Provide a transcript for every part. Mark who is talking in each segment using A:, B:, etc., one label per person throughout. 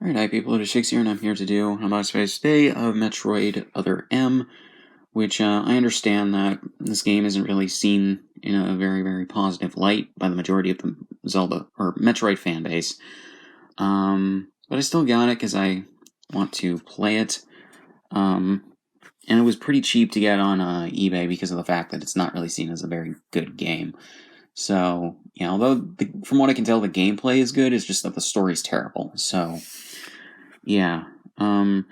A: Alright, hi people, it is Shakes here, and I'm here to do a Mod Space Day of Metroid Other M, which I understand that this game isn't really seen in a very, very positive light by the majority of the Zelda, or Metroid fan base. But I still got it because I want to play it. And it was pretty cheap to get on eBay because of the fact that it's not really seen as a very good game. So, yeah, although from what I can tell, the gameplay is good, it's just that the story's terrible. So, yeah. So on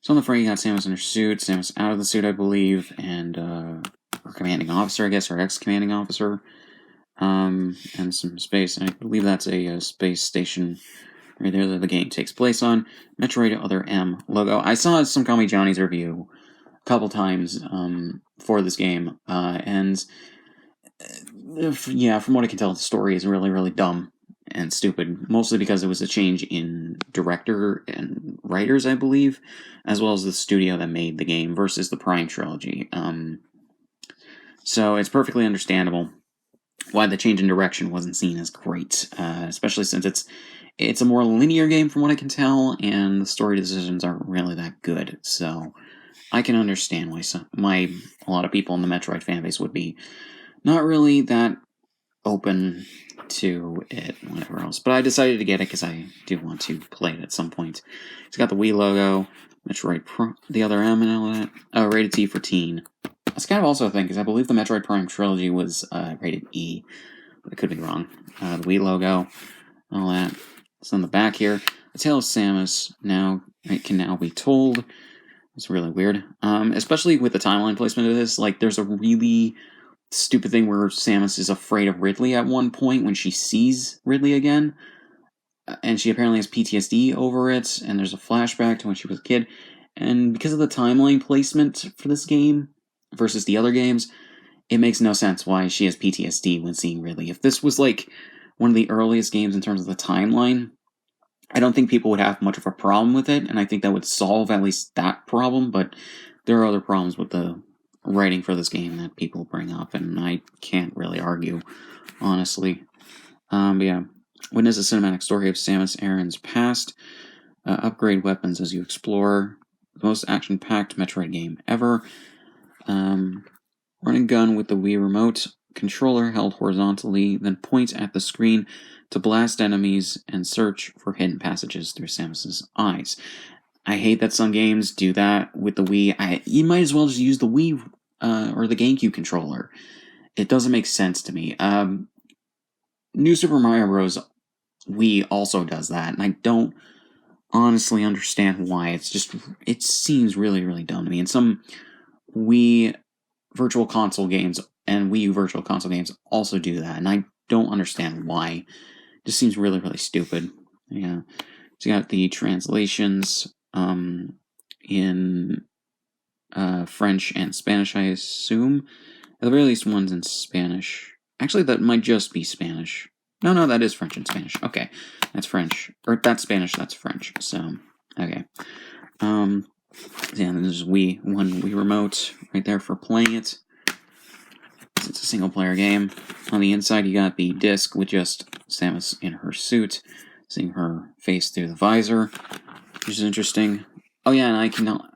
A: the front, you got Samus in her suit, Samus out of the suit, I believe, and her commanding officer, I guess, or ex-commanding officer, and some space. And I believe that's a space station right there that the game takes place on. Metroid Other M logo. I saw some Call Me Johnny's review a couple times for this game, and yeah, from what I can tell, the story is really, really dumb and stupid, mostly because it was a change in director and writers, I believe, as well as the studio that made the game versus the Prime trilogy. So it's perfectly understandable why the change in direction wasn't seen as great, especially since it's a more linear game from what I can tell, and the story decisions aren't really that good. So I can understand why a lot of people in the Metroid fanbase would be not really that open to it, whatever else. But I decided to get it because I do want to play it at some point. It's got the Wii logo, Metroid the Other M and all that. Oh, rated T for teen. That's kind of also a thing, because I believe the Metroid Prime trilogy was rated E, but I could be wrong. The Wii logo, all that. It's on the back here. The tale of Samus it can now be told. It's really weird. Especially with the timeline placement of this. Like, there's a really stupid thing where Samus is afraid of Ridley at one point when she sees Ridley again, and she apparently has PTSD over it, and there's a flashback to when she was a kid, and because of the timeline placement for this game versus the other games, it makes no sense why she has PTSD when seeing Ridley. If this was like one of the earliest games in terms of the timeline, I don't think people would have much of a problem with it, and I think that would solve at least that problem, but there are other problems with the writing for this game that people bring up, and I can't really argue, honestly. But yeah, witness a cinematic story of Samus Aran's past. Upgrade weapons as you explore. The most action-packed Metroid game ever. Run and gun with the Wii remote. Controller held horizontally, then point at the screen to blast enemies and search for hidden passages through Samus's eyes. I hate that some games do that with the Wii. You might as well just use the Wii or the GameCube controller. It doesn't make sense to me. New Super Mario Bros. Wii also does that, and I don't honestly understand why. It seems really, really dumb to me. And some Wii Virtual Console games and Wii U Virtual Console games also do that, and I don't understand why. It just seems really, really stupid. Yeah. So you got the translations in French and Spanish, I assume. At the very least, one's in Spanish. Actually, that might just be Spanish. No, that is French and Spanish. Okay, that's French. Or that's Spanish, that's French. So, okay. Yeah, there's one Wii remote right there for playing it. It's a single-player game. On the inside, you got the disc with just Samus in her suit, seeing her face through the visor, which is interesting. Oh yeah,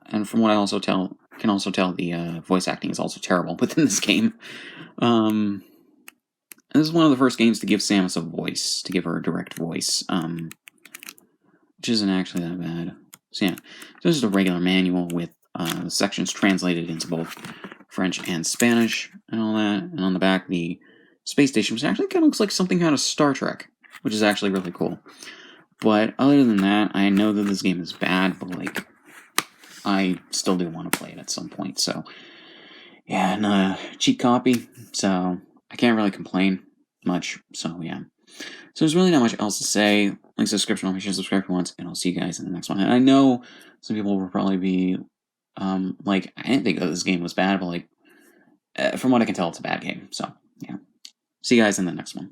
A: and from what I also can also tell the voice acting is also terrible within this game. This is one of the first games to give Samus a voice, to give her a direct voice, which isn't actually that bad. So yeah, so this is a regular manual with sections translated into both French and Spanish and all that. And on the back, the space station, which actually kind of looks like something out of Star Trek, which is actually really cool. But other than that, I know that this game is bad, but like, I still do want to play it at some point. So yeah, and a cheap copy, so I can't really complain much. So yeah. So there's really not much else to say. Link subscription, I'll make sure to subscribe once, and I'll see you guys in the next one. And I know some people will probably be like, I didn't think that this game was bad, but like, from what I can tell, it's a bad game. So yeah. See you guys in the next one.